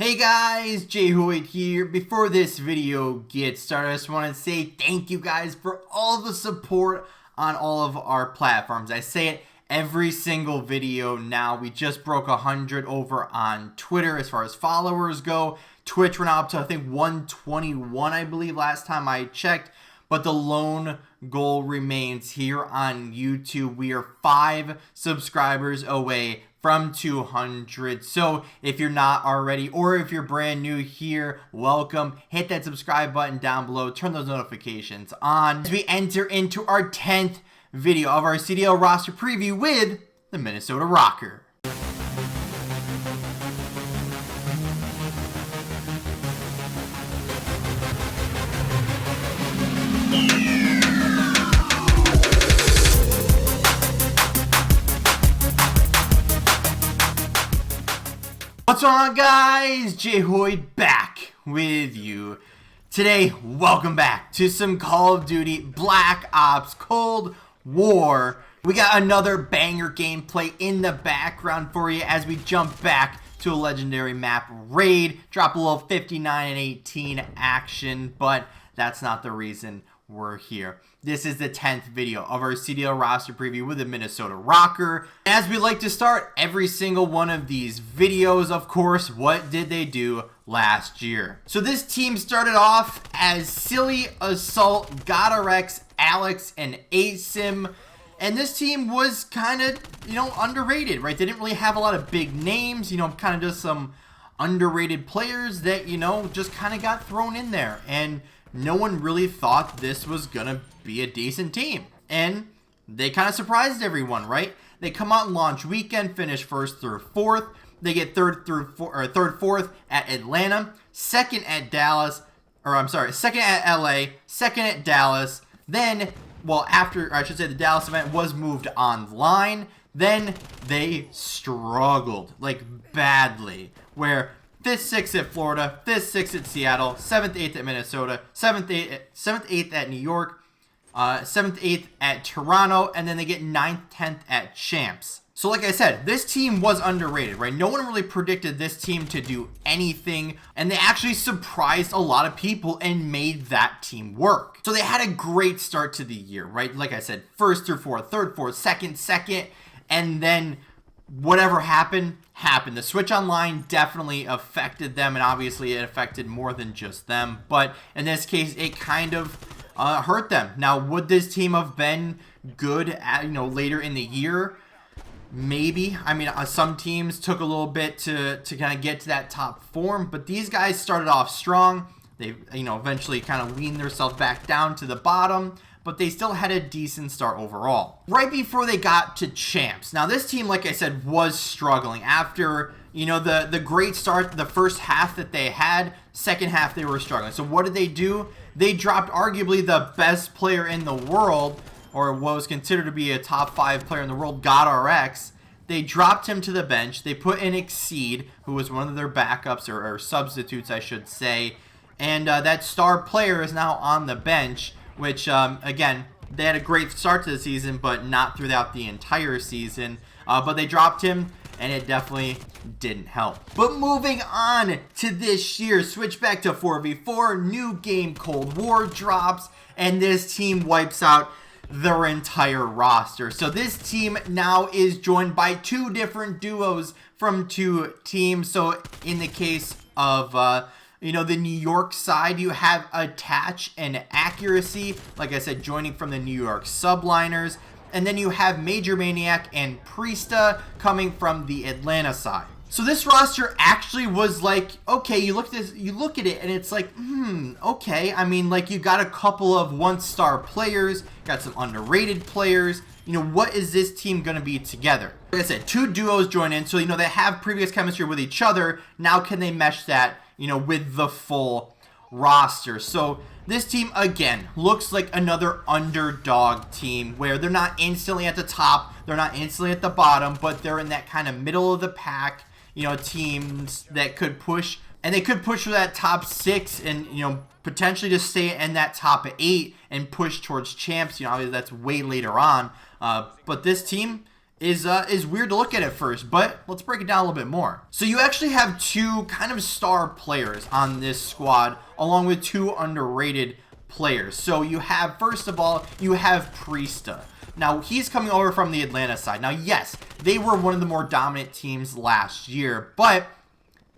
Hey guys, Hoyt here. Before this video gets started, I just want to say thank you guys for all the support on all of our platforms. I say it every single video now. We just broke 100 over on Twitter as far as followers go. Twitch, we're now up to I think 121, I believe, last time I checked. But the lone goal remains here on YouTube. We are 5 subscribers away from 200. So if you're not already, or if you're brand new here, welcome. Hit that subscribe button down below. Turn those notifications on as we enter into our 10th video of our CDL roster preview with the Minnesota Rokkr. What's going on, guys? Hoyt back with you today. Welcome back to some Call of Duty Black Ops Cold War. We got another banger gameplay in the background for you as we jump back to a legendary map raid. Drop a little 59 and 18 action, but that's not the reason we're here. This is the 10th video of our CDL roster preview with the Minnesota Rokkr. As we like to start every single one of these videos, of course, what did they do last year? So this team started off as Silly, Assault, GodRx, Alex, and Asim. And this team was kind of, underrated, right? They didn't really have a lot of big names, kind of just some underrated players that, just kind of got thrown in there. And no one really thought this was gonna be a decent team, and they kind of surprised everyone, right? They come out in launch weekend, finish first through fourth. They get third, fourth at Atlanta, second at second at LA, second at Dallas. Then, well, the Dallas event was moved online. Then they struggled, like, badly, where 5th, 6th at Florida, 5th, 6th at Seattle, 7th, 8th at Minnesota, 7th, 8th at New York, 7th, 8th at Toronto, and then they get 9th, 10th at Champs. So like I said, this team was underrated, right? No one really predicted this team to do anything, and they actually surprised a lot of people and made that team work. So they had a great start to the year, right? Like I said, 1st through 4th, 3rd, 4th, 2nd, and then whatever happened. The switch online definitely affected them, and obviously it affected more than just them, but in this case it kind of hurt them. Now, would this team have been good at, later in the year? Maybe. I mean, some teams took a little bit to kind of get to that top form, but these guys started off strong. They eventually kind of weaned themselves back down to the bottom, but they still had a decent start overall. Right before they got to Champs. Now, this team, like I said, was struggling. After, the great start, the first half that they had, second half they were struggling. So what did they do? They dropped arguably the best player in the world, or what was considered to be a top 5 player in the world, GodRx. They dropped him to the bench. They put in Exceed, who was one of their backups, or substitutes, I should say. And that star player is now on the bench, which, again, they had a great start to the season, but not throughout the entire season. But they dropped him, and it definitely didn't help. But moving on to this year, switch back to 4v4, new game Cold War drops, and this team wipes out their entire roster. So this team now is joined by 2 different duos from 2 teams. So in the case of the New York side, you have Attach and Accuracy, like I said, joining from the New York Subliners. And then you have Major Maniac and Priesta coming from the Atlanta side. So this roster actually was like, okay, you look at it and it's like, okay. I mean, like, you got a couple of 1-star players, got some underrated players. What is this team going to be together? Like I said, 2 duos join in, so, they have previous chemistry with each other. Now can they mesh that, with the full roster? So this team, again, looks like another underdog team where they're not instantly at the top, they're not instantly at the bottom, but they're in that kind of middle of the pack, teams that could push, and they could push for that top 6 and, potentially just stay in that top 8 and push towards Champs. Obviously that's way later on, but this team is weird to look at first, but let's break it down a little bit more. So you actually have two kind of star players on this squad, along with two underrated players. So you have, first of all, you have Priesta. Now, he's coming over from the Atlanta side. Now, yes, they were one of the more dominant teams last year, but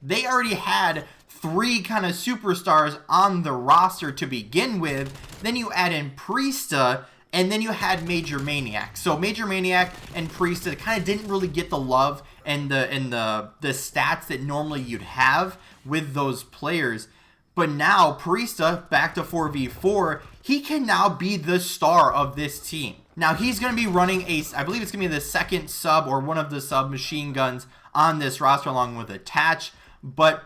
they already had three kind of superstars on the roster to begin with. Then you add in Priesta, and then you had Major Maniac. So Major Maniac and Priesta kind of didn't really get the love and the stats that normally you'd have with those players. But now Priesta, back to 4v4, he can now be the star of this team. Now he's going to be running I believe it's going to be the second sub or one of the sub machine guns on this roster along with Attach. But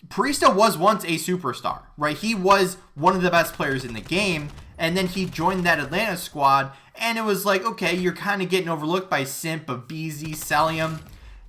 Priesta was once a superstar, right? He was one of the best players in the game. And then he joined that Atlanta squad, and it was like, okay, you're kind of getting overlooked by Simp, of BZ, Celium,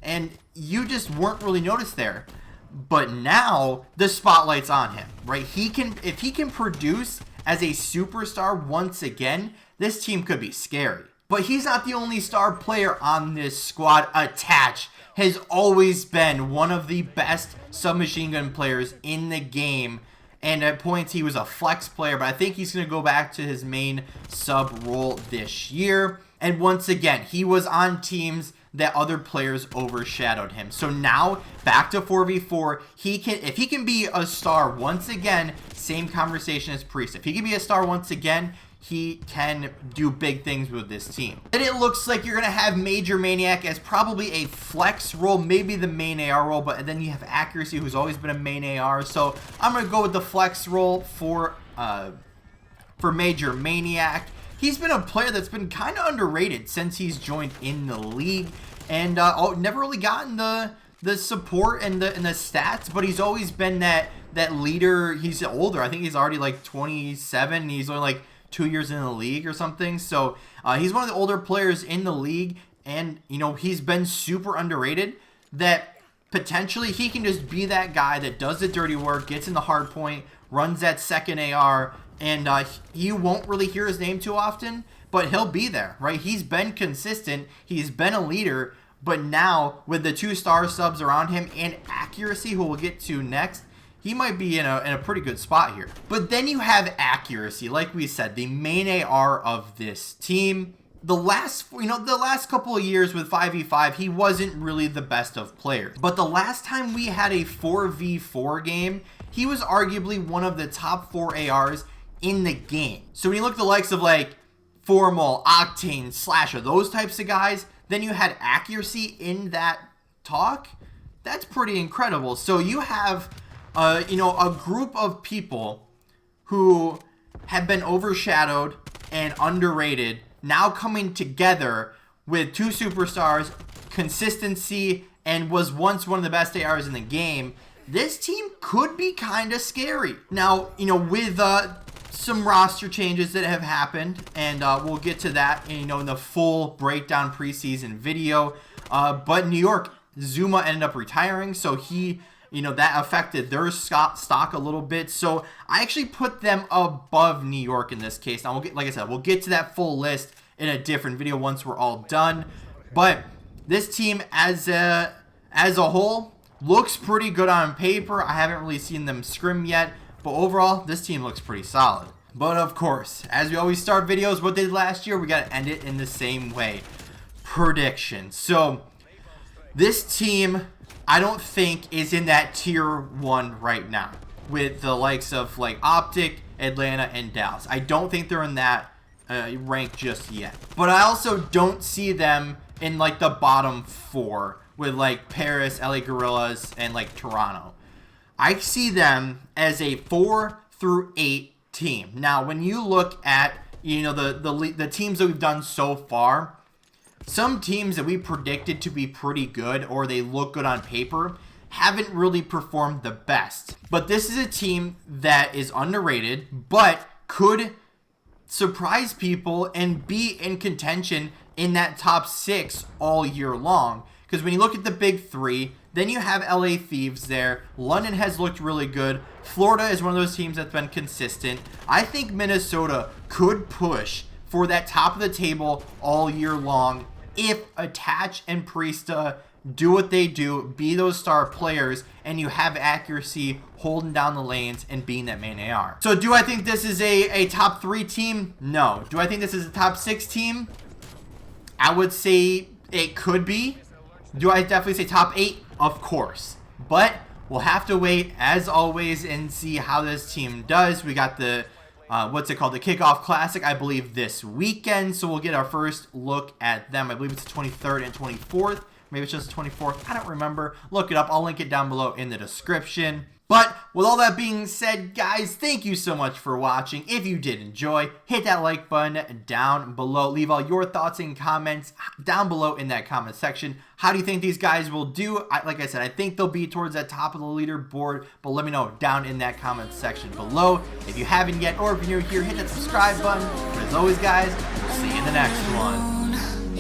and you just weren't really noticed there. But now the spotlight's on him, right? If he can produce as a superstar once again, this team could be scary. But he's not the only star player on this squad. Attach has always been one of the best submachine gun players in the game. And at points, he was a flex player, but I think he's going to go back to his main sub role this year. And once again, he was on teams that other players overshadowed him. So now, back to 4v4, if he can be a star once again, same conversation as Priest. If he can be a star once again, he can do big things with this team. And it looks like you're going to have Major Maniac as probably a flex role, maybe the main AR role, but then you have Accuracy, who's always been a main AR. So I'm going to go with the flex role for Major Maniac. He's been a player that's been kind of underrated since he's joined in the league, and never really gotten the support and the stats, but he's always been that leader. He's older. I think he's already like 27. He's only like 2 years in the league or something. So he's one of the older players in the league, and he's been super underrated. That potentially he can just be that guy that does the dirty work, gets in the hard point, runs that second AR, and you won't really hear his name too often, but he'll be there, right? He's been consistent. He's been a leader, but now with the 2-star subs around him and Accuracy, who we'll get to next, he might be in a pretty good spot here. But then you have Accuracy, like we said, the main AR of this team. The last couple of years with 5v5, he wasn't really the best of players. But the last time we had a 4v4 game, he was arguably one of the top 4 ARs in the game. So when you look at the likes of like Formal, Octane, Slasher, those types of guys, then you had Accuracy in that talk. That's pretty incredible. So you have a group of people who have been overshadowed and underrated now coming together with 2 superstars, consistency, and was once one of the best ARs in the game. This team could be kind of scary. Now, with some roster changes that have happened, and we'll get to that in the full breakdown preseason video. But New York, Zuma ended up retiring, so that affected their stock a little bit. So I actually put them above New York in this case. Now, like I said, we'll get to that full list in a different video once we're all done. But this team as a whole looks pretty good on paper. I haven't really seen them scrim yet, but overall, this team looks pretty solid. But of course, as we always start videos, what they did last year, we got to end it in the same way. Predictions. So this team, I don't think, is in that tier 1 right now with the likes of like Optic, Atlanta, and Dallas. I don't think they're in that rank just yet. But I also don't see them in like the bottom 4 with like Paris, LA Gorillas, and like Toronto. I see them as a 4 through 8 team. Now, when you look at the teams that we've done so far, some teams that we predicted to be pretty good or they look good on paper haven't really performed the best. But this is a team that is underrated but could surprise people and be in contention in that top 6 all year long. Because when you look at the big 3, then you have LA Thieves there. London has looked really good. Florida is one of those teams that's been consistent. I think Minnesota could push for that top of the table all year long if Attach and Priesta do what they do, be those star players, and you have accuracy holding down the lanes and being that main AR. So do I think this is a top 3 team? No. Do I think this is a top 6 team? I would say it could be. Do I definitely say top 8? Of course. But we'll have to wait, as always, and see how this team does. We got the, what's it called? The Kickoff Classic, I believe, this weekend. So we'll get our first look at them. I believe it's the 23rd and 24th. Maybe it's just the 24th. I don't remember. Look it up. I'll link it down below in the description. But with all that being said, guys, thank you so much for watching. If you did enjoy, hit that like button down below. Leave all your thoughts and comments down below in that comment section. How do you think these guys will do? Like I said, I think they'll be towards that top of the leaderboard, but let me know down in that comment section below. If you haven't yet, or if you're new here, hit that subscribe button. But as always, guys, we'll see you in the next one.